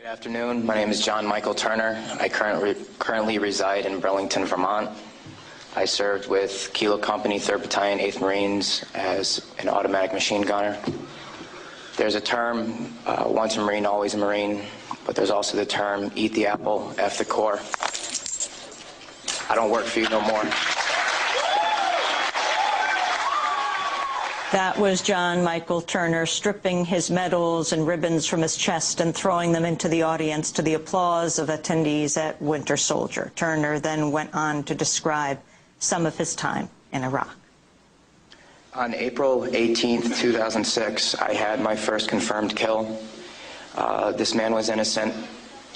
Good afternoon. My name is John Michael Turner. I currently reside in Burlington, Vermont. I served with Kilo Company, 3rd Battalion, 8th Marines as an automatic machine gunner. There's a term, once a Marine, always a Marine, but there's also the term, eat the apple, F the Corps. I don't work for you no more. That was John Michael Turner stripping his medals and ribbons from his chest and throwing them into the audience to the applause of attendees at Winter Soldier. Turner then went on to describe some of his time in Iraq. On April 18th, 2006, I had my first confirmed kill. This man was innocent.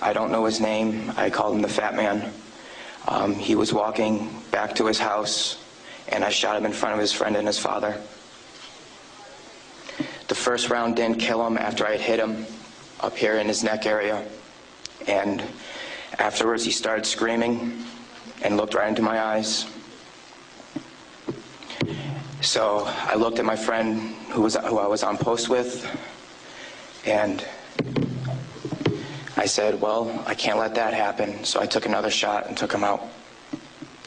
I don't know his name. I called him the Fat Man. He was walking back to his house, and I shot him in front of his friend and his father. The first round didn't kill him after I had hit him up here in his neck area. And afterwards he started screaming and looked right into my eyes. So I looked at my friend who I was on post with, and I said, well, I can't let that happen. So I took another shot and took him out.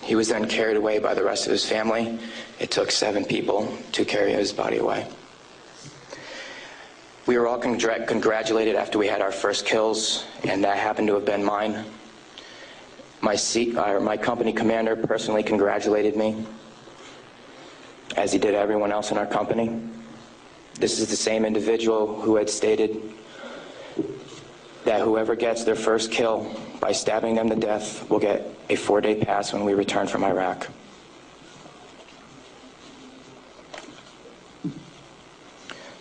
He was then carried away by the rest of his family. It took 7 people to carry his body away. We were all congratulated after we had our first kills, and that happened to have been mine. My company commander personally congratulated me, as he did everyone else in our company. This is the same individual who had stated that whoever gets their first kill by stabbing them to death will get a 4-day pass when we return from Iraq.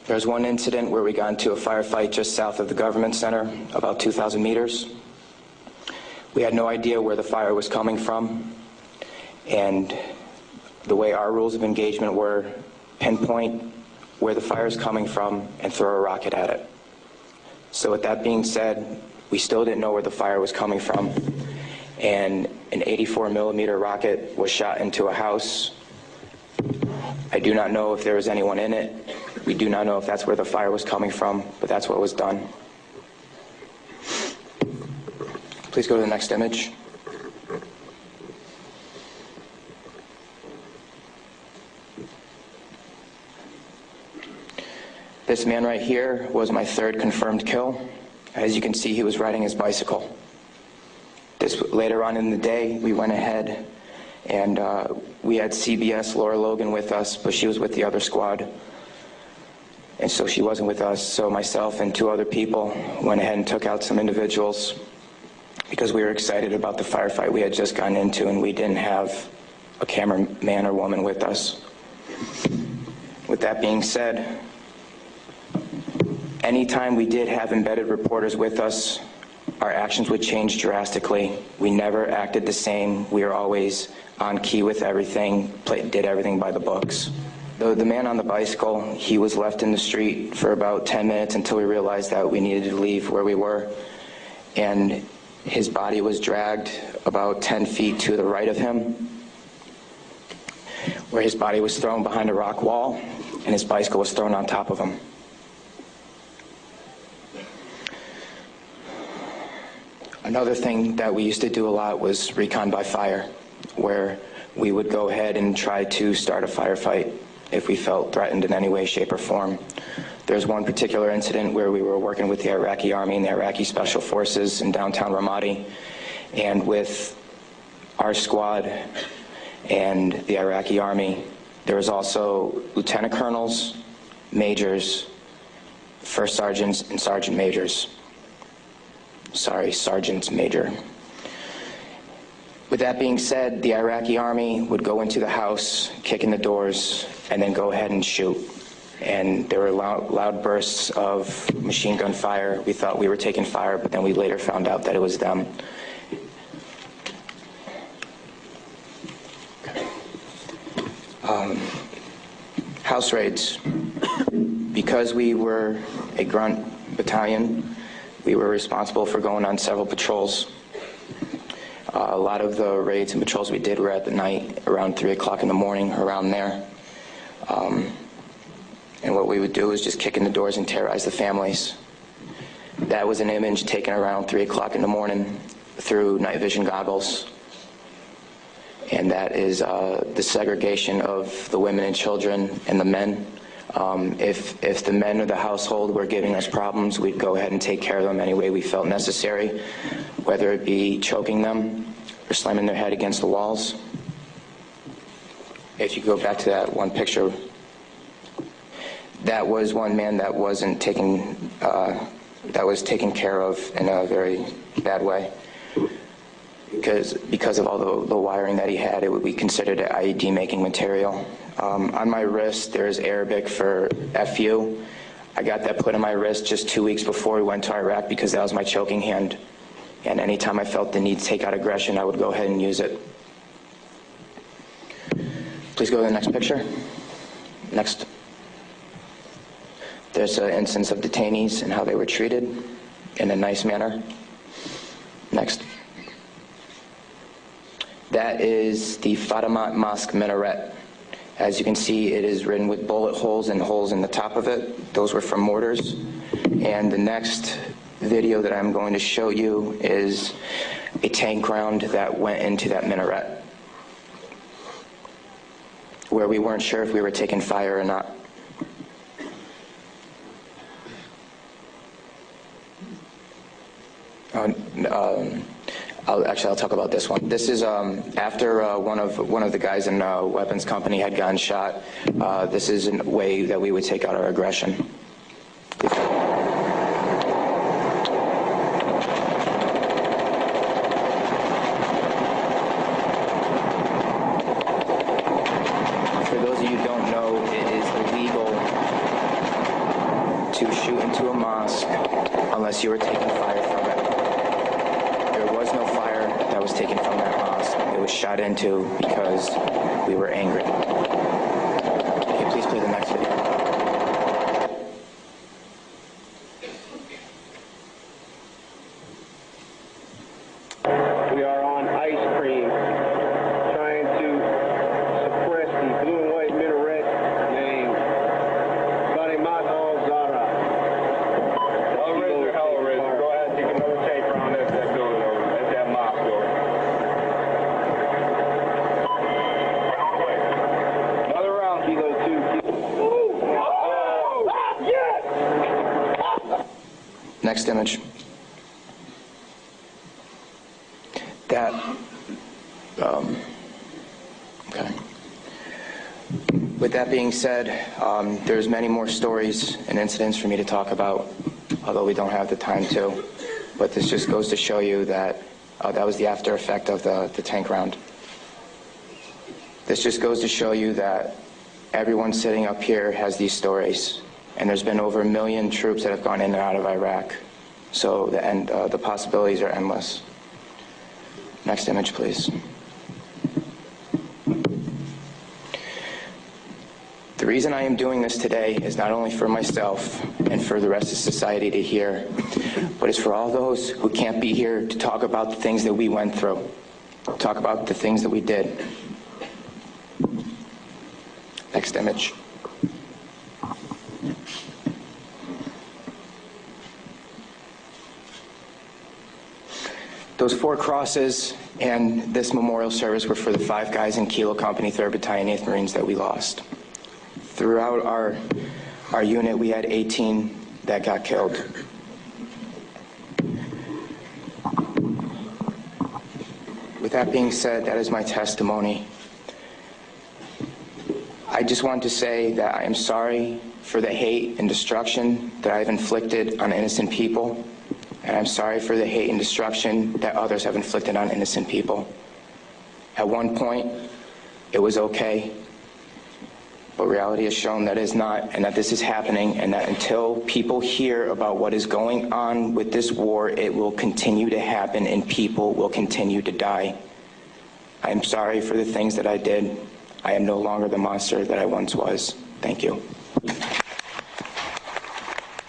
There was one incident where we got into a firefight just south of the government center, about 2,000 meters. We had no idea where the fire was coming from, and the way our rules of engagement were, pinpoint where the fire is coming from and throw a rocket at it. So with that being said, we still didn't know where the fire was coming from, and an 84-millimeter rocket was shot into a house. I do not know if there was anyone in it. We do not know if that's where the fire was coming from, but that's what was done. Please go to the next image. This man right here was my 3rd confirmed kill. As you can see, he was riding his bicycle. Later on in the day, we went ahead and we had CBS Laura Logan with us, but she was with the other squad. And so she wasn't with us, so myself and 2 other people went ahead and took out some individuals because we were excited about the firefight we had just gotten into, and we didn't have a cameraman or woman with us. With that being said, anytime we did have embedded reporters with us, our actions would change drastically. We never acted the same. We were always on key with everything, did everything by the books. The man on the bicycle, he was left in the street for about 10 minutes until we realized that we needed to leave where we were. And his body was dragged about 10 feet to the right of him, where his body was thrown behind a rock wall, and his bicycle was thrown on top of him. Another thing that we used to do a lot was recon by fire, where we would go ahead and try to start a firefight if we felt threatened in any way, shape, or form. There's one particular incident where we were working with the Iraqi Army and the Iraqi Special Forces in downtown Ramadi, and with our squad and the Iraqi Army, there was also lieutenant colonels, majors, first sergeants, and sergeant majors. Sorry, sergeants major. With that being said, the Iraqi Army would go into the house, kick in the doors, and then go ahead and shoot. And there were loud bursts of machine gun fire. We thought we were taking fire, but then we later found out that it was them. House raids. Because we were a grunt battalion, we were responsible for going on several patrols. A lot of the raids and patrols we did were at the night, around 3 o'clock in the morning, around there. And what we would do is just kick in the doors and terrorize the families. That was an image taken around 3 o'clock in the morning through night vision goggles. And that is the segregation of the women and children and the men. If the men of the household were giving us problems, we'd go ahead and take care of them any way we felt necessary, whether it be choking them or slamming their head against the walls. If you go back to that one picture, that was one man that wasn't taken, that was taken care of in a very bad way. Because of all the wiring that he had, it would be considered an IED making material. On my wrist, there's Arabic for FU. I got that put on my wrist just 2 weeks before we went to Iraq because that was my choking hand. And anytime I felt the need to take out aggression, I would go ahead and use it. Please go to the next picture. Next. There's an instance of detainees and how they were treated in a nice manner. Next. That is the Fatimat Mosque minaret. As you can see, it is written with bullet holes and holes in the top of it. Those were from mortars. And the next video that I'm going to show you is a tank round that went into that minaret, where we weren't sure if we were taking fire or not. I'll talk about this one. This is after one of the guys in a weapons company had gotten shot. This is a way that we would take out our aggression. For those of you who don't know, it is illegal to shoot into a mosque unless you are taking fire from it. There was no fire that was taken from that mosque. It was shot into because we were angry. Okay, please play the next video. We are on ice cream, trying to suppress the blue and white minaret named Fatimat al-Zahra. Hellraiser, Hellraiser. Go ahead, take another tape around that building over, at that mosque door. Another round. Kilo 2. Oh! Yes! Next image. That, okay. With that being said, there's many more stories and incidents for me to talk about, although we don't have the time to. But this just goes to show you that that was the after effect of the tank round. This just goes to show you that everyone sitting up here has these stories. And there's been over 1 million troops that have gone in and out of Iraq. So the possibilities are endless. Next image, please. The reason I am doing this today is not only for myself and for the rest of society to hear, but it's for all those who can't be here to talk about the things that we went through, talk about the things that we did. Next image. Those 4 crosses and this memorial service were for the 5 guys in Kilo Company, 3rd Battalion, 8th Marines that we lost. Throughout our unit, we had 18 that got killed. With that being said, that is my testimony. I just want to say that I am sorry for the hate and destruction that I've inflicted on innocent people. And I'm sorry for the hate and destruction that others have inflicted on innocent people. At one point, it was okay, but reality has shown that it's not, and that this is happening, and that until people hear about what is going on with this war, it will continue to happen and people will continue to die. I am sorry for the things that I did. I am no longer the monster that I once was. Thank you.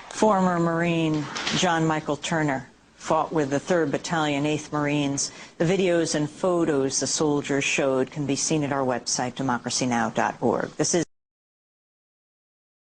Former Marine John Michael Turner fought with the 3rd Battalion, 8th Marines. The videos and photos the soldiers showed can be seen at our website, democracynow.org. This is